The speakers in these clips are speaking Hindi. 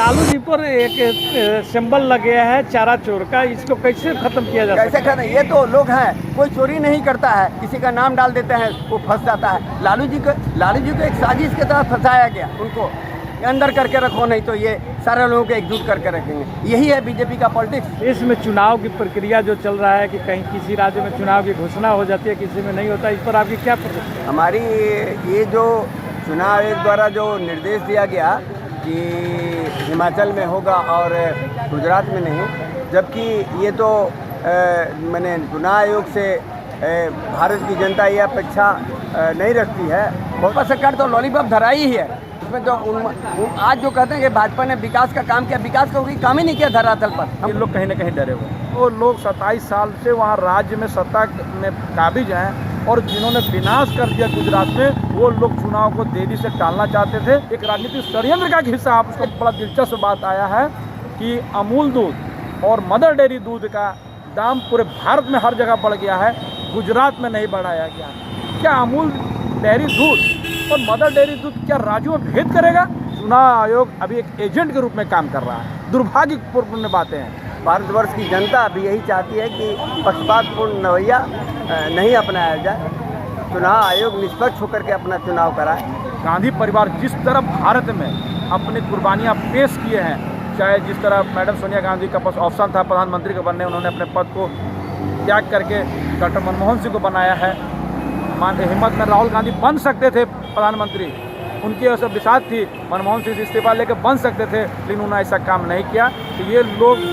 लालू जी पर एक सिंबल लग गया है चारा चोर का, इसको कैसे खत्म किया जा सकता है? कैसे खत्म? ये तो लोग हैं, कोई चोरी नहीं करता है, किसी का नाम डाल देते हैं, वो फंस जाता है। लालू जी को एक साजिश के तहत फंसाया गया, उनको अंदर करके रखो, नहीं तो ये सारे लोगों को एकजुट करके रखेंगे। यही है बीजेपी का पॉलिटिक्स। इसमें चुनाव की प्रक्रिया जो चल रहा है कि कहीं किसी राज्य में चुनाव की घोषणा हो जाती है, किसी में नहीं होता, इस पर आपकी क्या प्रतिक्रिया? हमारी ये जो चुनाव आयोग द्वारा जो निर्देश दिया गया कि हिमाचल में होगा और गुजरात में नहीं, जबकि ये तो मैंने चुनाव आयोग से भारत की जनता ये अपेक्षा नहीं रखती है। भाजपा सरकार तो लॉलीपॉप धराई ही है। इसमें जो आज जो कहते हैं कि भाजपा ने विकास का काम किया, विकास का कोई काम ही नहीं किया धरातल पर। हम लोग कहीं ना कहीं डरे हुए, वो लोग 27 साल से वहाँ राज्य में सत्ता में काबिज हैं और जिन्होंने विनाश कर दिया गुजरात में, वो लोग चुनाव को देरी से टालना चाहते थे। एक राजनीतिक षड्यंत्र का हिस्सा। आप उसका बड़ा दिलचस्प बात आया है कि अमूल दूध और मदर डेयरी दूध का दाम पूरे भारत में हर जगह बढ़ गया है, गुजरात में नहीं बढ़ाया गया। क्या अमूल डेयरी दूध और मदर डेयरी दूध क्या राज्यों में भेद करेगा? चुनाव आयोग अभी एक एजेंट के रूप में काम कर रहा है। दुर्भाग्यपूर्ण बातें हैं। भारतवर्ष की जनता भी यही चाहती है कि पक्षपातपूर्ण रवैया नहीं अपनाया जाए, चुनाव आयोग निष्पक्ष होकर के अपना चुनाव कराए। गांधी परिवार जिस तरह भारत में अपनी कुर्बानियां पेश किए हैं, चाहे जिस तरह मैडम सोनिया गांधी का पास ऑप्शन था प्रधानमंत्री के बनने, उन्होंने अपने पद को त्याग करके डॉक्टर मनमोहन सिंह को बनाया है। हिम्मत में राहुल गांधी बन सकते थे प्रधानमंत्री, उनकी ऐसा विसात थी, मनमोहन सिंह से इस्तीफा लेकर बन सकते थे, लेकिन उन्होंने ऐसा काम नहीं किया। तो ये लोग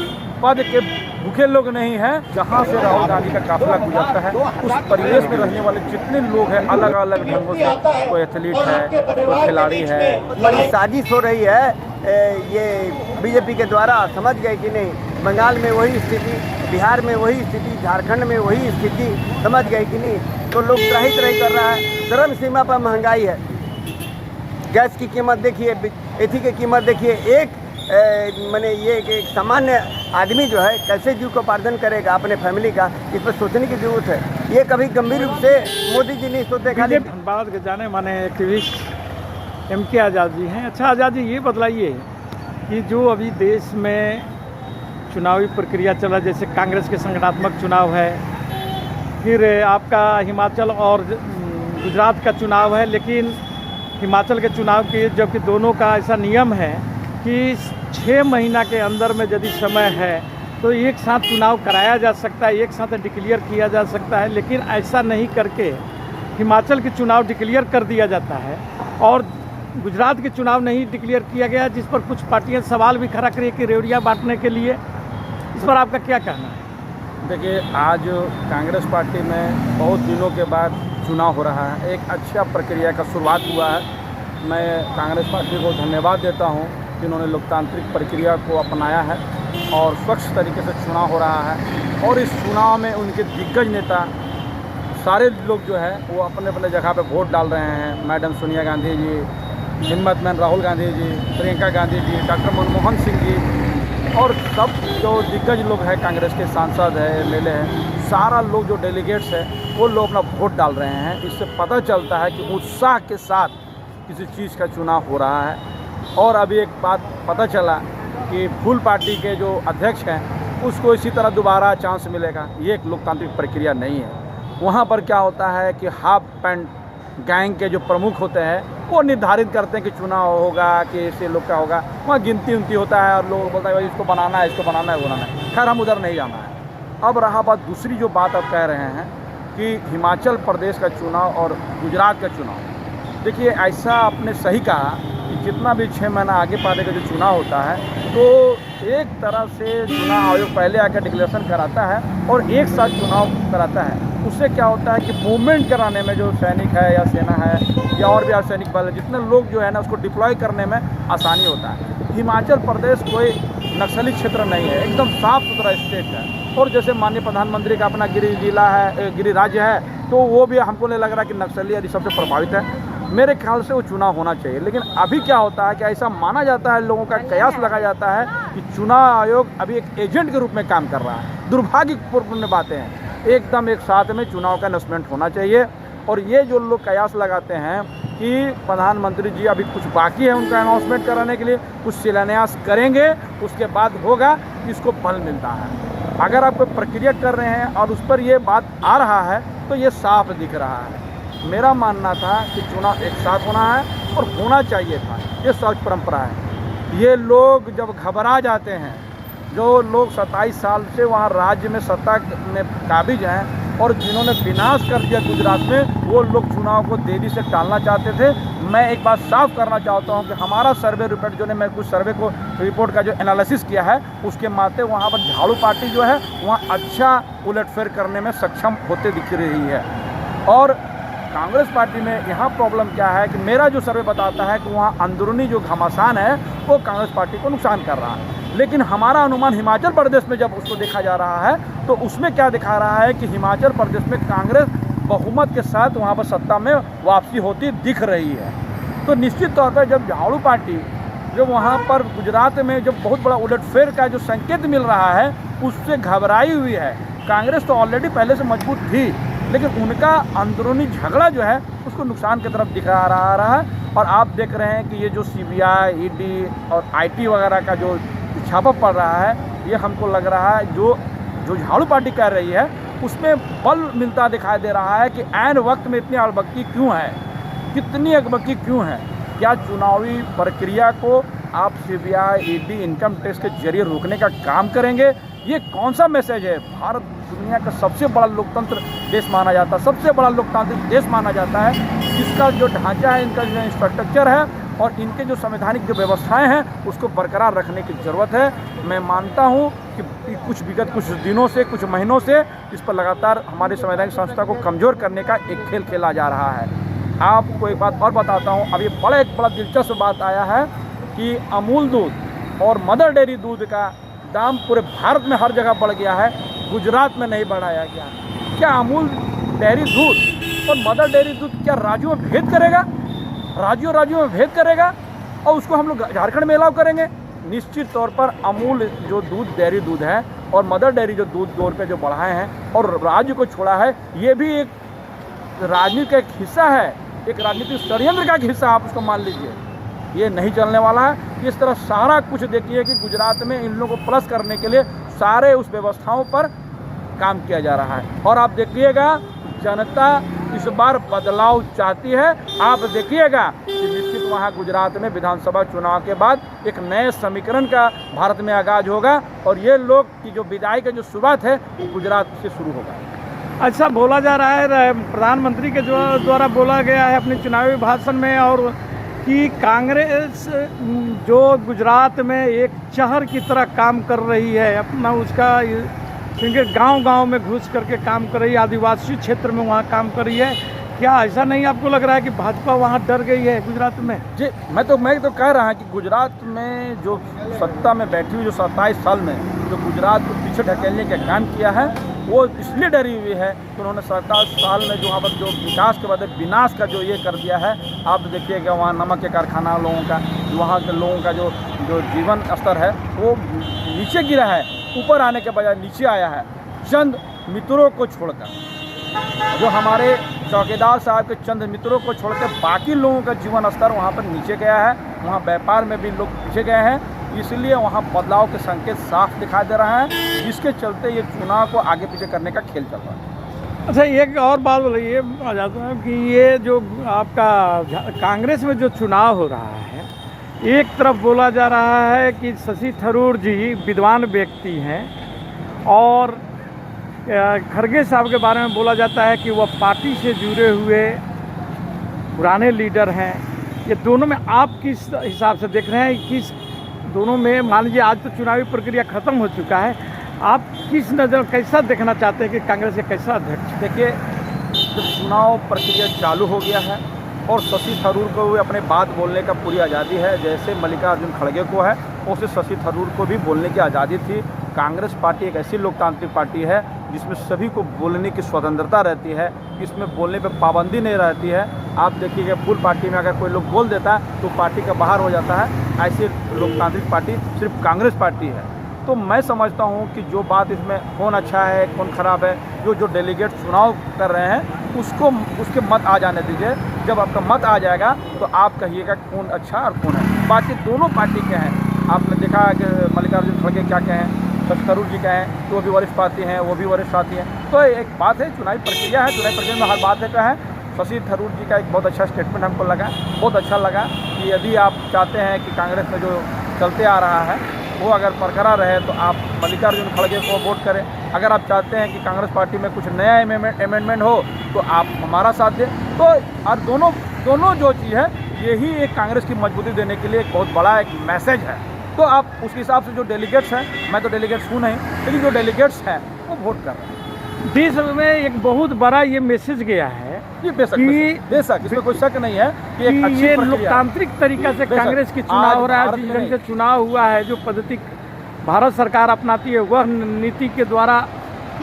पद के भूखे लोग नहीं हैं। जहाँ से राहुल गांधी का काफिला गुजरता है, उस परिवेश में रहने वाले जितने लोग हैं अलग अलग ढंगों से, कोई एथलीट है, कोई खिलाड़ी है। बड़ी साजिश हो रही है ये बीजेपी के द्वारा, समझ गए कि नहीं? बंगाल में वही स्थिति, बिहार में वही स्थिति, झारखंड में वही स्थिति, समझ गए कि नहीं? तो लोग त्राही त्राही कर रहा है। चरम सीमा पर महंगाई है। गैस की कीमत देखिए, एथी की कीमत देखिए। मैंने ये एक सामान्य आदमी जो है कैसे जीविकोपार्जन करेगा अपने फैमिली का, इस पर सोचने की जरूरत है। ये कभी गंभीर रूप से मोदी जी नहीं सोचते। खाली धनबाद के जाने माने एक्टिविस्ट एम के आज़ाद जी हैं। अच्छा आज़ाद जी, ये बतलाइए कि जो अभी देश में चुनावी प्रक्रिया चला, जैसे कांग्रेस के संगठनात्मक चुनाव है, फिर आपका हिमाचल और गुजरात का चुनाव है, लेकिन हिमाचल के चुनाव के जबकि दोनों का ऐसा नियम है कि 6 महीना के अंदर में यदि समय है तो एक साथ चुनाव कराया जा सकता है, एक साथ डिक्लेयर किया जा सकता है, लेकिन ऐसा नहीं करके हिमाचल के चुनाव डिक्लेयर कर दिया जाता है और गुजरात के चुनाव नहीं डिक्लेयर किया गया, जिस पर कुछ पार्टियां सवाल भी खड़ा करी कि रेवड़ियाँ बांटने के लिए। इस पर आपका क्या कहना है? देखिए, आज कांग्रेस पार्टी में बहुत दिनों के बाद चुनाव हो रहा है, एक अच्छा प्रक्रिया का शुरुआत हुआ है। मैं कांग्रेस पार्टी को धन्यवाद देता हूं कि उन्होंने लोकतांत्रिक प्रक्रिया को अपनाया है और स्वच्छ तरीके से चुनाव हो रहा है। और इस चुनाव में उनके दिग्गज नेता सारे लोग जो है वो अपने अपने जगह पे वोट डाल रहे हैं। मैडम सोनिया गांधी जी, हिम्मत में राहुल गांधी जी, प्रियंका गांधी जी, डॉक्टर मनमोहन सिंह जी और सब जो दिग्गज लोग हैं, कांग्रेस के सांसद है, एमएलए हैं, सारा लोग जो डेलीगेट्स है वो लोग अपना वोट डाल रहे हैं। इससे पता चलता है कि उत्साह के साथ किसी चीज़ का चुनाव हो रहा है। और अभी एक बात पता चला कि फूल पार्टी के जो अध्यक्ष हैं उसको इसी तरह दोबारा चांस मिलेगा। ये एक लोकतांत्रिक प्रक्रिया नहीं है। वहाँ पर क्या होता है कि हाफ पैंट गैंग के जो प्रमुख होते हैं वो निर्धारित करते हैं कि चुनाव होगा कि ऐसे लोग का होगा। वहाँ गिनती उनती होता है और लोग बोलता है भाई इसको बनाना है, इसको बनाना है, बनाना है। खैर, हम उधर नहीं जाना है। अब रहा बात दूसरी जो बात आप कह रहे हैं कि हिमाचल प्रदेश का चुनाव और गुजरात का चुनाव, देखिए ऐसा आपने सही कहा कि जितना भी 6 महीना आगे पाले का जो चुनाव होता है तो एक तरह से चुनाव आयोग पहले आकर डिक्लेरेशन कराता है और एक साथ चुनाव कराता है। उससे क्या होता है कि मूवमेंट कराने में जो सैनिक है या सेना है या और भी सैनिक बल है, जितने लोग जो है ना उसको डिप्लॉय करने में आसानी होता है। हिमाचल प्रदेश कोई नक्सली क्षेत्र नहीं है, एकदम साफ सुथरा स्टेट है। और जैसे माननीय प्रधानमंत्री का अपना गिरि जिला है, गिरि राज्य है, तो वो भी हमको नहीं लग रहा कि नक्सली आदि सबसे प्रभावित है। मेरे ख्याल से वो चुनाव होना चाहिए। लेकिन अभी क्या होता है कि ऐसा माना जाता है, लोगों का कयास लगाया जाता है कि चुनाव आयोग अभी एक एजेंट के रूप में काम कर रहा है। दुर्भाग्यपूर्ण बातें हैं। एकदम एक साथ में चुनाव का अनाउंसमेंट होना चाहिए। और ये जो लोग कयास लगाते हैं कि प्रधानमंत्री जी अभी कुछ बाकी है उनका अनाउंसमेंट कराने के लिए, कुछ शिलान्यास करेंगे, उसके बाद होगा कि इसको बल मिलता है। अगर आप कोई प्रक्रिया कर रहे हैं और उस पर ये बात आ रहा है तो ये साफ दिख रहा है। मेरा मानना था कि चुनाव एक साथ होना है और होना चाहिए था, ये सच परंपरा है। ये लोग जब घबरा जाते हैं, जो लोग 27 साल से वहाँ राज्य में सत्ता में काबिज हैं और जिन्होंने विनाश कर दिया गुजरात में, वो लोग चुनाव को देरी से टालना चाहते थे। मैं एक बात साफ करना चाहता हूँ कि हमारा सर्वे रिपोर्ट जो ने मैं कुछ सर्वे को रिपोर्ट का जो एनालिसिस किया है उसके माते वहाँ पर झाड़ू पार्टी जो है वहाँ अच्छा उलटफेर करने में सक्षम होते दिख रही है। और कांग्रेस पार्टी में यहाँ प्रॉब्लम क्या है कि मेरा जो सर्वे बताता है कि वहाँ अंदरूनी जो घमासान है वो कांग्रेस पार्टी को नुकसान कर रहा है। लेकिन हमारा अनुमान हिमाचल प्रदेश में जब उसको देखा जा रहा है तो उसमें क्या दिखा रहा है कि हिमाचल प्रदेश में कांग्रेस बहुमत के साथ वहाँ पर सत्ता में वापसी होती दिख रही है। तो निश्चित तौर पर जब झाड़ू पार्टी जो वहाँ पर गुजरात में जब बहुत बड़ा उलटफेर का जो संकेत मिल रहा है उससे घबराई हुई है। कांग्रेस तो ऑलरेडी पहले से मजबूत थी, लेकिन उनका अंदरूनी झगड़ा जो है उसको नुकसान की तरफ दिखा रहा है। और आप देख रहे हैं कि ये जो CBI, ED और IT वगैरह का जो छापा पड़ रहा है, ये हमको लग रहा है जो झाड़ू पार्टी कर रही है उसमें बल मिलता दिखाई दे रहा है कि ऐन वक्त में इतनी अड़बक्की क्यों है, कितनी अड़बक्की क्यों है। क्या चुनावी प्रक्रिया को आप CBI, ED, इनकम टैक्स के जरिए रोकने का काम करेंगे? ये कौन सा मैसेज है? भारत दुनिया का सबसे बड़ा लोकतंत्र देश माना जाता है, सबसे बड़ा लोकतांत्रिक देश माना जाता है, जिसका जो ढांचा है, इनका जो इंफ्रास्ट्रक्चर है और इनके जो संवैधानिक जो व्यवस्थाएं हैं उसको बरकरार रखने की ज़रूरत है। मैं मानता हूं कि विगत कुछ दिनों से, कुछ महीनों से इस पर लगातार हमारी संवैधानिक संस्था को कमज़ोर करने का एक खेल खेला जा रहा है। आपको एक बात और बताता हूं, अब ये एक बड़ा दिलचस्प बात आया है कि अमूल दूध और मदर डेयरी दूध का दाम पूरे भारत में हर जगह बढ़ गया है, गुजरात में नहीं बढ़ाया गया। क्या अमूल डेयरी दूध और मदर डेयरी दूध क्या राज्यों में भेद करेगा? राज्यों में भेद करेगा और उसको हम लोग झारखंड में अलाउ करेंगे? निश्चित तौर पर अमूल जो दूध डेयरी दूध है और मदर डेयरी जो दूध 2 रुपये जो बढ़ाए हैं और राज्य को छोड़ा है, ये भी एक राजनीति का एक हिस्सा है, एक राजनीतिक षड्यंत्र का एक हिस्सा, आप उसको मान लीजिए। ये नहीं चलने वाला है। इस तरह सारा कुछ देखिए कि गुजरात में इन लोगों को प्लस करने के लिए सारे उस व्यवस्थाओं पर काम किया जा रहा है। और आप देखिएगा जनता इस बार बदलाव चाहती है। आप देखिएगा कि निश्चित वहाँ गुजरात में विधानसभा चुनाव के बाद एक नए समीकरण का भारत में आगाज होगा और ये लोग की जो विदाई का जो शुरुआत है वो गुजरात से शुरू होगा। अच्छा, बोला जा रहा है प्रधानमंत्री के द्वारा बोला गया है अपने चुनावी भाषण में और कि कांग्रेस जो गुजरात में एक शहर की तरह काम कर रही है, अपना उसका क्योंकि गांव-गांव में घुस करके काम कर रही है, आदिवासी क्षेत्र में वहाँ काम कर रही है। क्या ऐसा नहीं आपको लग रहा है कि भाजपा वहाँ डर गई है गुजरात में? जी, मैं तो कह रहा हूँ कि गुजरात में जो सत्ता में बैठी हुई जो 27 साल में जो गुजरात को पीछे ढकेलने का काम किया है वो इसलिए डरी हुई है कि उन्होंने 27 साल में जो वहाँ पर जो विकास के बाद विनाश का जो ये कर दिया है। आप देखिएगा वहाँ नमक के कारखाना लोगों का, वहाँ के लोगों का जो जीवन स्तर है वो नीचे गिरा है, ऊपर आने के बजाय नीचे आया है। चंद मित्रों को छोड़कर, जो हमारे चौकीदार साहब के चंद मित्रों को छोड़कर बाकी लोगों का जीवन स्तर वहाँ पर नीचे गया है। वहाँ व्यापार में भी लोग पीछे गए हैं, इसलिए वहाँ बदलाव के संकेत साफ दिखाई दे रहा है, जिसके चलते ये चुनाव को आगे पीछे करने का खेल चल रहा है। अच्छा, एक और बात बताइए आजाद साहब कि ये जो आपका कांग्रेस में जो चुनाव हो रहा है, एक तरफ बोला जा रहा है कि शशि थरूर जी विद्वान व्यक्ति हैं और खड़गे साहब के बारे में बोला जाता है कि वह पार्टी से जुड़े हुए पुराने लीडर हैं। ये दोनों में आप किस हिसाब से देख रहे हैं? किस दोनों में, मान लीजिए आज तो चुनावी प्रक्रिया ख़त्म हो चुका है, आप किस नज़र कैसा देखना चाहते हैं कि कांग्रेस का कैसा अध्यक्ष? देखिए, जब चुनाव प्रक्रिया चालू हो गया है और शशि थरूर को भी अपने बात बोलने का पूरी आज़ादी है, जैसे मल्लिकार्जुन खड़गे को है उसे शशि थरूर को भी बोलने की आज़ादी थी। कांग्रेस पार्टी एक ऐसी लोकतांत्रिक पार्टी है जिसमें सभी को बोलने की स्वतंत्रता रहती है, इसमें बोलने पे पाबंदी नहीं रहती है। आप देखिएगा फुल पार्टी में अगर कोई लोग बोल देता है तो पार्टी का बाहर हो जाता है। ऐसी लोकतांत्रिक पार्टी सिर्फ कांग्रेस पार्टी है। तो मैं समझता हूँ कि जो बात इसमें कौन अच्छा है कौन ख़राब है, जो डेलीगेट चुनाव कर रहे हैं उसके मत आ जाने दीजिए। जब आपका मत आ जाएगा तो आप कहिएगा कौन अच्छा और कौन है। बाकी दोनों पार्टी के हैं, आपने देखा कि मल्लिकार्जुन खड़गे क्या कहें, शशि थरूर जी कहें तो वो भी वरिष्ठ पार्टी हैं, वो भी वरिष्ठ साथी हैं। तो एक बात है, चुनावी प्रक्रिया है, चुनावी प्रक्रिया में हर बात है कहें। शशि थरूर जी का एक बहुत अच्छा स्टेटमेंट हमको लगा, बहुत अच्छा लगा कि यदि आप चाहते हैं कि कांग्रेस में जो चलते आ रहा है वो अगर बरकरार रहे तो आप मल्लिकार्जुन खड़गे को वोट करें। अगर आप चाहते हैं कि कांग्रेस पार्टी में कुछ नया अमेंडमेंट हो तो आप हमारा साथ दें। तो और दोनों जो चीज़ है यही एक कांग्रेस की मजबूती देने के लिए एक बहुत बड़ा एक मैसेज है। तो आप उसके हिसाब से जो डेलीगेट्स हैं, मैं तो डेलीगेट्स हूँ नहीं, लेकिन जो डेलीगेट्स हैं वो वोट कर रहे हैं। देश में एक बहुत बड़ा ये मैसेज गया है ये बेशक इसमें कोई शक नहीं है कि एक अच्छी ये प्रक्रिया लोकतांत्रिक तरीका से बेशक। कांग्रेस की चुनाव हो रहा है, आज जिस भारत ढंग में से चुनाव हुआ है, जो पद्धति भारत सरकार अपनाती है वह नीति के द्वारा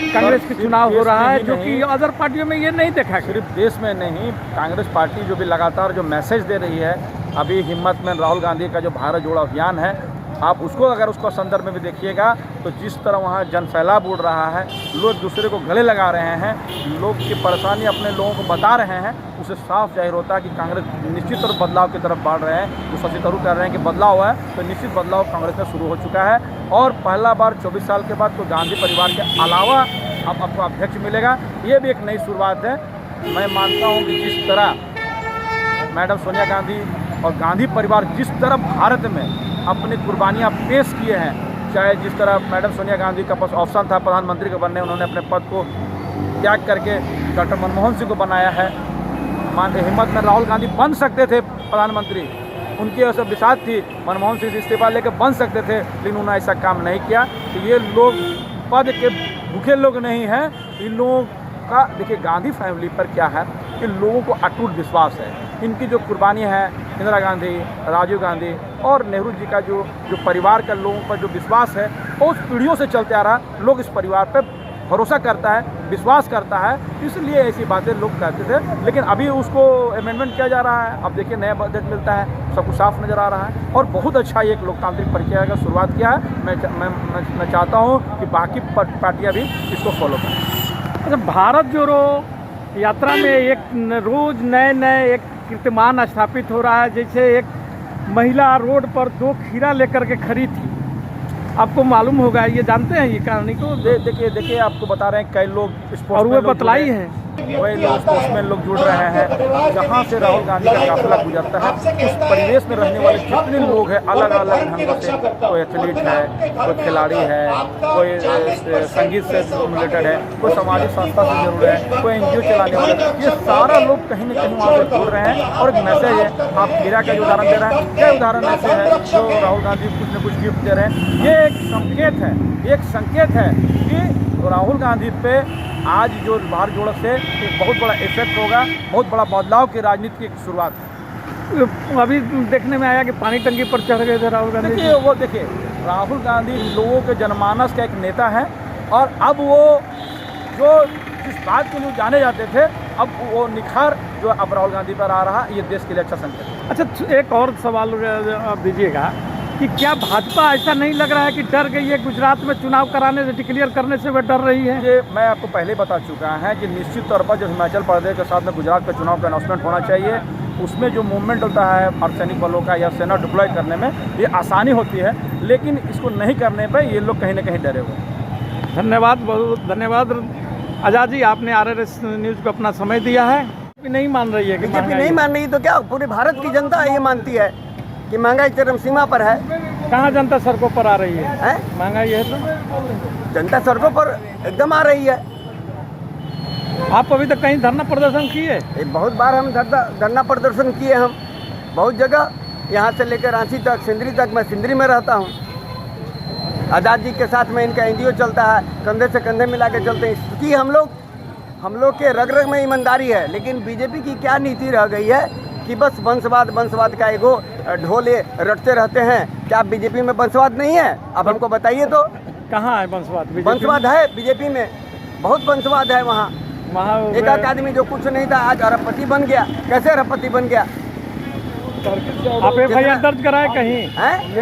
कांग्रेस की चुनाव हो रहा है, जो कि अदर पार्टियों में ये नहीं देखा गया। सिर्फ देश में नहीं, कांग्रेस पार्टी जो भी लगातार जो मैसेज दे रही है, अभी हिम्मत में राहुल गांधी का जो भारत जोड़ो अभियान है, आप उसको अगर उसको संदर्भ में भी देखिएगा तो जिस तरह वहाँ जन फैलाव उड़ रहा है, लोग एक दूसरे को गले लगा रहे हैं, लोग की परेशानी अपने लोगों को बता रहे हैं, उससे साफ जाहिर होता है कि कांग्रेस निश्चित तौर बदलाव की तरफ बढ़ रहे हैं। जो शशि थरूर कह रहे हैं कि बदलाव हुआ है, तो निश्चित बदलाव कांग्रेस में शुरू हो चुका है। और पहला बार 24 साल के बाद तो गांधी परिवार के अलावा अब आपको अध्यक्ष मिलेगा, ये भी एक नई शुरुआत है। मैं मानता हूँ कि जिस तरह मैडम सोनिया गांधी और गांधी परिवार जिस तरह भारत में अपनी कुर्बानियाँ पेश किए हैं, चाहे जिस तरह मैडम सोनिया गांधी का पास ऑप्शन था प्रधानमंत्री के बनने, उन्होंने अपने पद को त्याग करके डॉक्टर मनमोहन सिंह को बनाया है। मानते हिम्मत में राहुल गांधी बन सकते थे प्रधानमंत्री, उनकी ऐसा बिसात थी, मनमोहन सिंह से इस्तीफा लेकर बन सकते थे, लेकिन उन्होंने ऐसा काम नहीं किया। तो ये लोग पद के भूखे लोग नहीं हैं, इन लोगों का देखिए गांधी फैमिली पर क्या है कि लोगों को अटूट विश्वास है। इनकी जो कुर्बानियाँ हैं, इंदिरा गांधी, राजीव गांधी और नेहरू जी का जो परिवार का लोगों पर जो विश्वास है, वो उस पीढ़ियों से चलते आ रहा, लोग इस परिवार पर भरोसा करता है, विश्वास करता है, इसलिए ऐसी बातें लोग कहते थे। लेकिन अभी उसको अमेंडमेंट किया जा रहा है, अब देखिए नया बजट मिलता है, सब कुछ साफ नज़र आ रहा है और बहुत अच्छा एक लोकतांत्रिक प्रक्रिया का शुरुआत किया है। मैं चाहता हूँ कि बाकी पार्टियाँ भी इसको फॉलो करें। अच्छा, भारत जोड़ो यात्रा में एक रोज नए एक कीर्तिमान स्थापित हो रहा है। जैसे एक महिला रोड पर 2 खीरा लेकर के खड़ी थी, आपको मालूम होगा, ये जानते हैं ये कहानी को? देखिए आपको बता रहे हैं कई लोग और वो बतलाई है, वही लोग स्पोर्ट्समैन लोग जुड़ रहे हैं। जहाँ से राहुल गांधी का काफिला गुजरता है, उस परिवेश में रहने वाले जितने लोग हैं अलग अलग ढंगों से, कोई एथलीट है, कोई खिलाड़ी है, कोई संगीत से रिलेटेड है, कोई सामाजिक संस्था से जरूर है, कोई NGO चलाने वाले, ये सारा लोग कहीं ना कहीं वहाँ पर जुड़ रहे हैं। और एक मैसेज है, आप खीरा का जो उदाहरण दे रहे हैं, क्या उदाहरण ऐसे है जो राहुल गांधी कुछ न कुछ गिफ्ट दे रहे हैं, ये एक संकेत है कि राहुल गांधी पे आज जो भारत जोड़ो से एक बहुत बड़ा इफेक्ट होगा, बहुत बड़ा बदलाव की राजनीति की शुरुआत है। अभी देखने में आया कि पानी टंकी पर चढ़ गए थे राहुल गांधी। देखिए राहुल गांधी लोगों के जनमानस का एक नेता है और अब वो जो जिस बात के लिए जाने जाते थे, अब वो निखार जो अब राहुल गांधी पर आ रहा, ये देश के लिए अच्छा संकेत है। अच्छा, एक और सवाल आप दीजिएगा कि क्या भाजपा ऐसा नहीं लग रहा है कि डर गई है, गुजरात में चुनाव कराने से, डिक्लेयर करने से वह डर रही है? ये मैं आपको पहले बता चुका है कि निश्चित तौर पर जो हिमाचल प्रदेश के साथ में गुजरात का चुनाव का अनाउंसमेंट होना चाहिए, उसमें जो मूवमेंट होता है अर्धसैनिक बलों का या सेना डिप्लॉय करने में ये आसानी होती है, लेकिन इसको नहीं करने पर ये लोग कहीं ना कहीं डरे हुए। धन्यवाद, बहुत धन्यवाद आज़ाद जी, आपने RRS न्यूज़ को अपना समय दिया है। नहीं मान रही है कि बीजेपी नहीं मान रही तो क्या पूरे भारत की जनता ये मानती है कि महंगाई चरम सीमा पर है। कहाँ जनता सड़कों पर आ रही है? महंगाई है तो जनता सड़कों पर एकदम आ रही है। आप अभी तक कहीं धरना प्रदर्शन किए? बहुत बार हम धरना प्रदर्शन किए, हम बहुत जगह, यहाँ से लेकर रांची तक, सिंदरी तक। मैं सिंदरी में रहता हूँ, आज़ाद जी के साथ में इनका NGO चलता है, कंधे से कंधे मिला के चलते हैं। क्योंकि हम लोग के रग रग में ईमानदारी है, लेकिन बीजेपी की क्या नीति रह गई है कि बस वंशवाद का एगो ढोले रटते रहते हैं। क्या बीजेपी में वंशवाद नहीं है? अब हमको बताइए तो। कहाँ है वंशवाद? वंशवाद है बीजेपी में, बहुत वंशवाद है वहाँ। एक आदमी जो कुछ नहीं था आज अरबपति बन गया। कैसे अरबपति बन गया? आप FIR दर्ज कराए कहीं?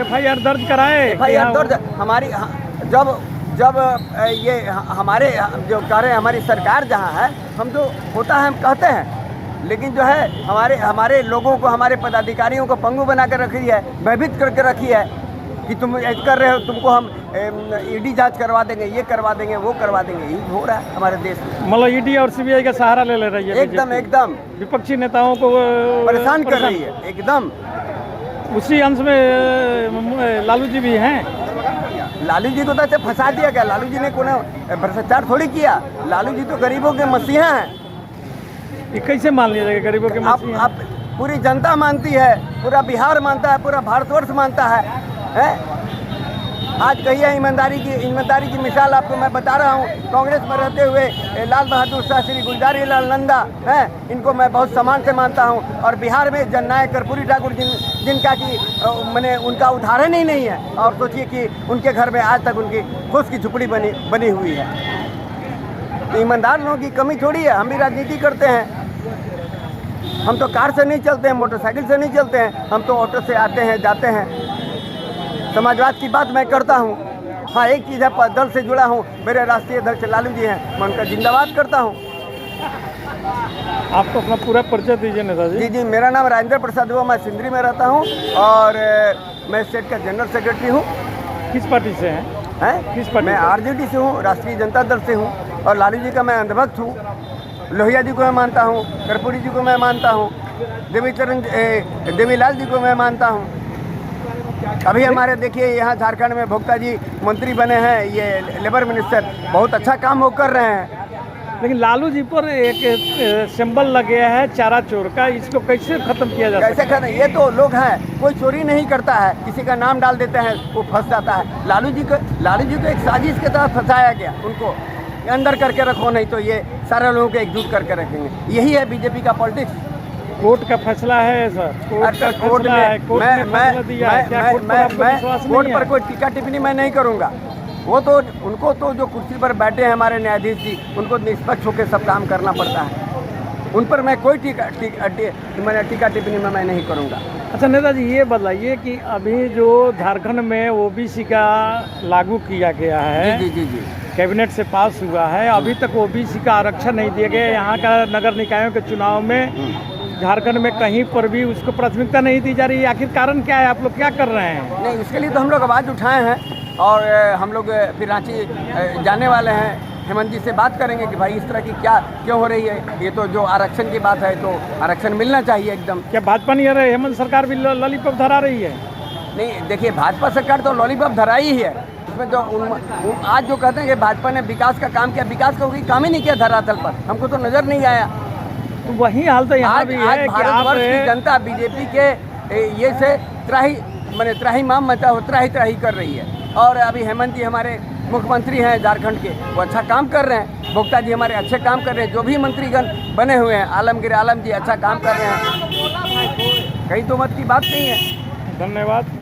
FIR दर्ज कराए? FIR दर्ज हमारी जब जब ये हमारे जो कह रहे हैं हमारी सरकार जहाँ है, हम तो होता है हम कहते हैं, लेकिन जो है हमारे लोगों को, हमारे पदाधिकारियों को पंगु बना कर रखी है, भयभीत करके रखी है कि तुम ऐसा कर रहे हो, तुमको हम ईडी जांच करवा देंगे, ये करवा देंगे, वो करवा देंगे। यही हो रहा है हमारे देश में। मतलब ईडी और सीबीआई का सहारा ले रही है एकदम एकदम विपक्षी नेताओं को परेशान कर रही है एकदम। उसी अंश में लालू जी भी हैं। लालू जी को तो अच्छा फंसा दिया गया। लालू जी ने कोई भ्रष्टाचार थोड़ी किया। लालू जी तो गरीबों के मसीहा हैं। ये कैसे मान लिया जाएगा गरीबों के मसीहा? आप पूरी जनता मानती है, पूरा बिहार मानता है, पूरा भारतवर्ष मानता है? आज कहिए ईमानदारी की मिसाल आपको मैं बता रहा हूँ। कांग्रेस में रहते हुए लाल बहादुर शास्त्री, गुलजार लाल नंदा हैं, इनको मैं बहुत सम्मान से मानता हूँ। और बिहार में जननायक कर्पूरी ठाकुर जिनका कि मैंने उनका उदाहरण ही नहीं है। और सोचिए कि उनके घर में आज तक उनकी फूस की झुपड़ी बनी हुई है। तो ईमानदार लोगों की कमी थोड़ी है। हम भी राजनीति करते हैं। हम तो कार से नहीं चलते हैं, मोटरसाइकिल से नहीं चलते हैं, हम तो ऑटो से आते हैं, जाते हैं। समाजवाद की बात मैं करता हूँ। हाँ, एक चीज़ है, दल से जुड़ा हूँ। मेरे राष्ट्रीय अध्यक्ष लालू जी हैं, मैं उनका जिंदाबाद करता हूँ। आपको अपना पूरा परिचय दीजिए नेता जी। जी, मेरा नाम राजेंद्र प्रसाद हुआ, मैं सिंदरी में रहता हूँ और मैं स्टेट का जनरल सेक्रेटरी हूँ। किस पार्टी से हैं? किस पार्टी? मैं आरजेडी से हूँ, राष्ट्रीय जनता दल से हूँ। और लालू जी का मैं अंधभक्त हूँ। लोहिया जी को मैं मानता हूँ, कर्पूरी जी को मैं मानता हूँ, देवीलाल जी को मैं मानता हूँ। अभी हमारे देखिए यहाँ झारखंड में भोक्ता जी मंत्री बने हैं, ये लेबर मिनिस्टर, बहुत अच्छा काम वो कर रहे हैं। लेकिन लालू जी पर एक सिंबल लग गया है चारा चोर का, इसको कैसे खत्म किया जा सकता है? कैसे खत्म? ये तो लोग हैं, कोई चोरी नहीं करता है, किसी का नाम डाल देते हैं, वो फंस जाता है। लालू जी को एक साजिश के तहत फंसाया गया। उनको अंदर करके रखो, नहीं तो ये सारे लोगों को एकजुट करके रखेंगे। यही है बीजेपी का पॉलिटिक्स। कोर्ट का फैसला है सर, कोर्ट पर कोई टीका टिप्पणी मैं नहीं करूंगा। वो तो उनको तो जो कुर्सी पर बैठे हैं हमारे न्यायाधीश जी, उनको निष्पक्ष होकर सब काम करना पड़ता है। उन पर मैं कोई टीका टिप्पणी मैं नहीं करूंगा। अच्छा नेताजी, ये बताइए कि अभी जो झारखंड में ओबीसी का लागू किया गया है, जी, कैबिनेट से पास हुआ है, अभी तक ओबीसी का आरक्षण नहीं दिया गया। यहाँ का नगर निकायों के चुनाव में झारखंड में कहीं पर भी उसको प्राथमिकता नहीं दी जा रही है। आखिर कारण क्या है? आप लोग क्या कर रहे हैं? नहीं, उसके लिए तो हम लोग आवाज़ उठाए हैं और हम लोग फिर रांची जाने वाले हैं। हेमंत जी से बात करेंगे कि भाई इस तरह की क्यों हो रही है। ये तो जो आरक्षण की बात है, तो आरक्षण मिलना चाहिए एकदम। क्या भाजपा नहीं आ रही? हेमंत सरकार भी लॉलीपॉप धरा रही है? नहीं, देखिए भाजपा सरकार तो लॉलीपॉप धराई ही है। उसमें तो आज जो कहते हैं कि भाजपा ने विकास का काम किया, विकास का कोई काम ही नहीं किया धरातल पर, हमको तो नज़र नहीं आया। तो वही हाल तो यहाँ भी है कि भारतवर्ष की जनता बीजेपी के ये से त्राही माम मचा हो, त्राही कर रही है। और अभी हेमंत जी हमारे मुख्यमंत्री हैं झारखंड के, वो अच्छा काम कर रहे हैं। भोक्ता जी हमारे अच्छे काम कर रहे हैं। जो भी मंत्रीगण बने हुए हैं, आलमगीर आलम जी अच्छा काम कर रहे हैं। कहीं तो मत की बात नहीं है। धन्यवाद।